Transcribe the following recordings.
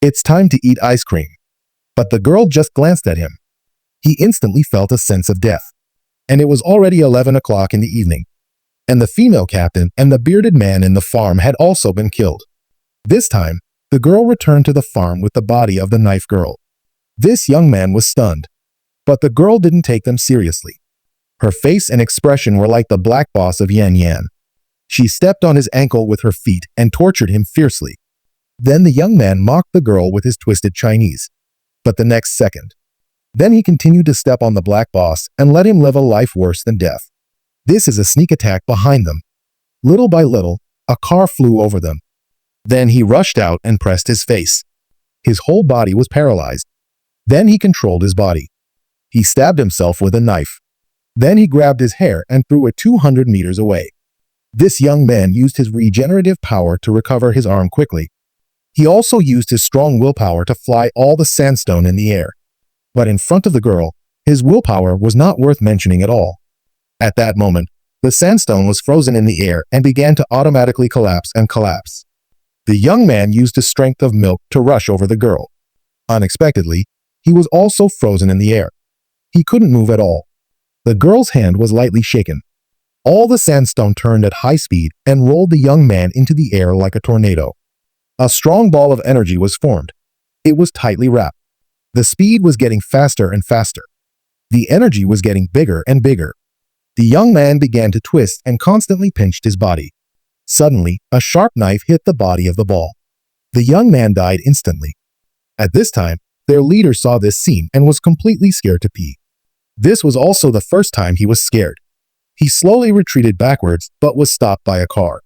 It's time to eat ice cream. But the girl just glanced at him. He instantly felt a sense of death. And it was already 11 o'clock in the evening. And the female captain and the bearded man in the farm had also been killed. This time, the girl returned to the farm with the body of the knife girl. This young man was stunned. But the girl didn't take them seriously. Her face and expression were like the black boss of Yan Yan. She stepped on his ankle with her feet and tortured him fiercely. Then the young man mocked the girl with his twisted Chinese. But the next second. Then he continued to step on the black boss and let him live a life worse than death. This is a sneak attack behind them. Little by little, a car flew over them. Then he rushed out and pressed his face. His whole body was paralyzed. Then he controlled his body. He stabbed himself with a knife. Then he grabbed his hair and threw it 200 meters away. This young man used his regenerative power to recover his arm quickly. He also used his strong willpower to fly all the sandstone in the air. But in front of the girl, his willpower was not worth mentioning at all. At that moment, the sandstone was frozen in the air and began to automatically collapse and collapse. The young man used his strength of milk to rush over the girl. Unexpectedly, he was also frozen in the air. He couldn't move at all. The girl's hand was lightly shaken. All the sandstone turned at high speed and rolled the young man into the air like a tornado. A strong ball of energy was formed. It was tightly wrapped. The speed was getting faster and faster. The energy was getting bigger and bigger. The young man began to twist and constantly pinched his body. Suddenly, a sharp knife hit the body of the ball. The young man died instantly. At this time, their leader saw this scene and was completely scared to pee. This was also the first time he was scared. He slowly retreated backwards but was stopped by a car.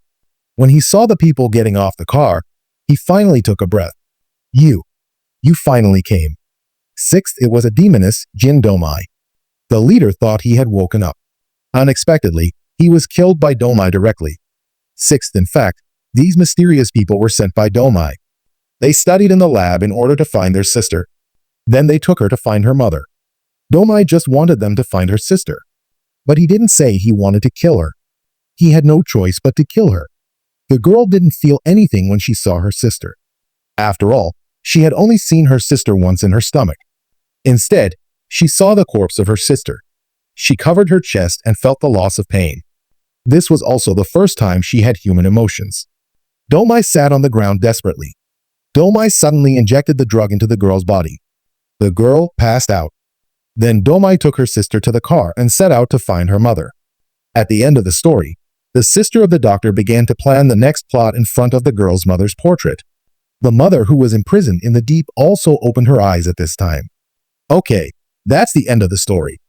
When he saw the people getting off the car, he finally took a breath. You finally came. Sixth, it was a demoness, Jin Domai. The leader thought he had woken up. Unexpectedly, he was killed by Domai directly. Sixth, in fact, these mysterious people were sent by Domai. They studied in the lab in order to find their sister. Then they took her to find her mother. Domai just wanted them to find her sister. But he didn't say he wanted to kill her. He had no choice but to kill her. The girl didn't feel anything when she saw her sister. After all, she had only seen her sister once in her stomach. Instead, she saw the corpse of her sister. She covered her chest and felt the loss of pain. This was also the first time she had human emotions. Domai sat on the ground desperately. Domai suddenly injected the drug into the girl's body. The girl passed out. Then Domai took her sister to the car and set out to find her mother. At the end of the story, the sister of the doctor began to plan the next plot in front of the girl's mother's portrait. The mother, who was imprisoned in the deep, also opened her eyes at this time. Okay, that's the end of the story.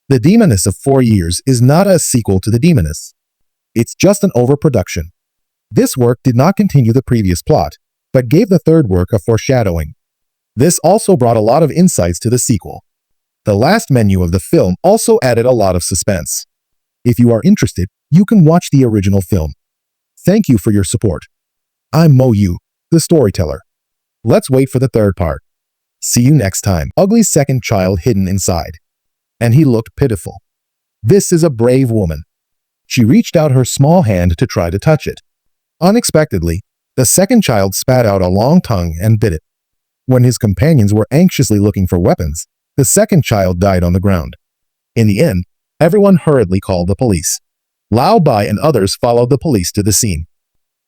The Demoness of 4 Years is not a sequel to The Demoness. It's just an overproduction. This work did not continue the previous plot, but gave the third work a foreshadowing. This also brought a lot of insights to the sequel. The last menu of the film also added a lot of suspense. If you are interested, you can watch the original film. Thank you for your support. I'm Mo Yu, the storyteller. Let's wait for the third part. See you next time. Ugly's second child hidden inside. And he looked pitiful. This is a brave woman. She reached out her small hand to try to touch it. Unexpectedly, the second child spat out a long tongue and bit it. When his companions were anxiously looking for weapons, the second child died on the ground. In the end, everyone hurriedly called the police. Lao Bai and others followed the police to the scene.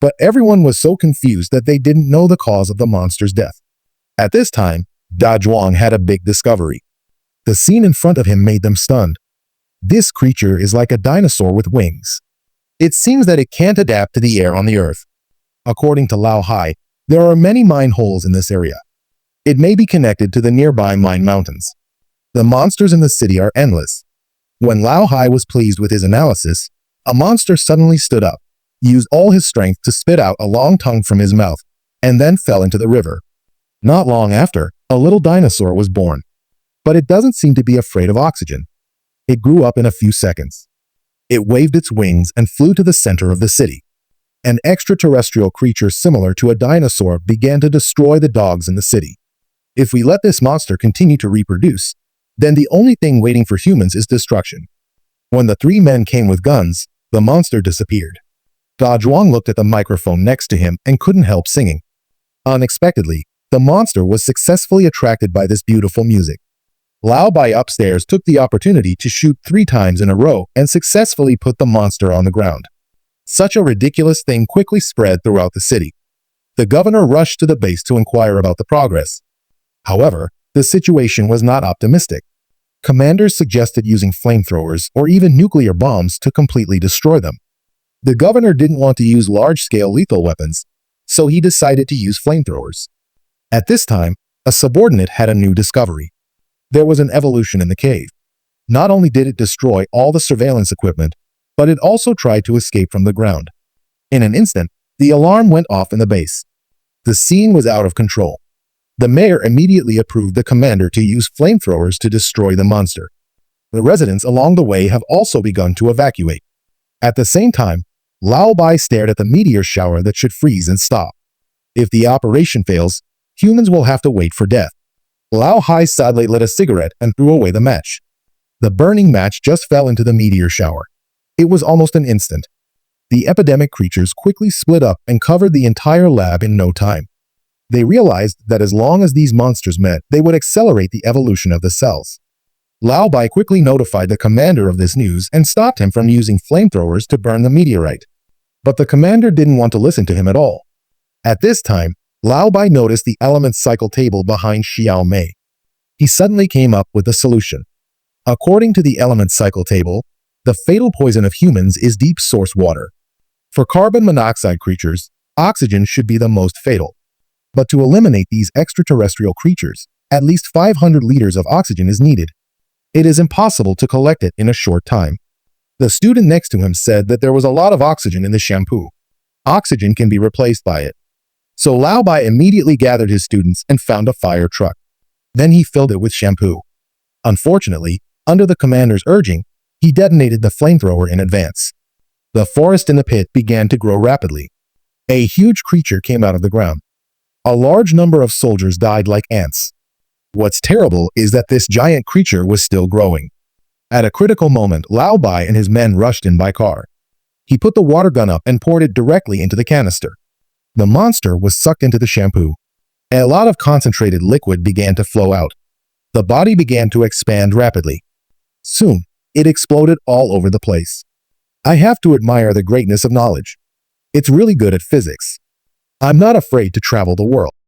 But everyone was so confused that they didn't know the cause of the monster's death. At this time, Da Zhuang had a big discovery. The scene in front of him made them stunned. This creature is like a dinosaur with wings. It seems that it can't adapt to the air on the earth. According to Lao Hai, there are many mine holes in this area. It may be connected to the nearby mine mountains. The monsters in the city are endless. When Lao Hai was pleased with his analysis, a monster suddenly stood up, used all his strength to spit out a long tongue from his mouth, and then fell into the river. Not long after, a little dinosaur was born. But it doesn't seem to be afraid of oxygen. It grew up in a few seconds. It waved its wings and flew to the center of the city. An extraterrestrial creature similar to a dinosaur began to destroy the dogs in the city. If we let this monster continue to reproduce, then the only thing waiting for humans is destruction. When the three men came with guns, the monster disappeared. Da Zhuang looked at the microphone next to him and couldn't help singing. Unexpectedly, The monster was successfully attracted by this beautiful music. Lao Bai upstairs took the opportunity to shoot 3 times in a row and successfully put the monster on the ground. Such a ridiculous thing quickly spread throughout the city. The governor rushed to the base to inquire about the progress. However, the situation was not optimistic. Commanders suggested using flamethrowers or even nuclear bombs to completely destroy them. The governor didn't want to use large-scale lethal weapons, so he decided to use flamethrowers. At this time, a subordinate had a new discovery. There was an evolution in the cave. Not only did it destroy all the surveillance equipment, but it also tried to escape from the ground. In an instant, the alarm went off in the base. The scene was out of control. The mayor immediately approved the commander to use flamethrowers to destroy the monster. The residents along the way have also begun to evacuate. At the same time, Lao Bai stared at the meteor shower that should freeze and stop. If the operation fails, humans will have to wait for death. Lao Hai sadly lit a cigarette and threw away the match. The burning match just fell into the meteor shower. It was almost an instant. The epidemic creatures quickly split up and covered the entire lab in no time. They realized that as long as these monsters met, they would accelerate the evolution of the cells. Lao Bai quickly notified the commander of this news and stopped him from using flamethrowers to burn the meteorite. But the commander didn't want to listen to him at all. At this time, Lao Bai noticed the element cycle table behind Xiao Mei. He suddenly came up with a solution. According to the element cycle table, the fatal poison of humans is deep source water. For carbon monoxide creatures, oxygen should be the most fatal. But to eliminate these extraterrestrial creatures, at least 500 liters of oxygen is needed. It is impossible to collect it in a short time. The student next to him said that there was a lot of oxygen in the shampoo. Oxygen can be replaced by it. So Lao Bai immediately gathered his students and found a fire truck. Then he filled it with shampoo. Unfortunately, under the commander's urging, he detonated the flamethrower in advance. The forest in the pit began to grow rapidly. A huge creature came out of the ground. A large number of soldiers died like ants. What's terrible is that this giant creature was still growing. At a critical moment, Lao Bai and his men rushed in by car. He put the water gun up and poured it directly into the canister. The monster was sucked into the shampoo. A lot of concentrated liquid began to flow out. The body began to expand rapidly. Soon, it exploded all over the place. I have to admire the greatness of knowledge. It's really good at physics. I'm not afraid to travel the world.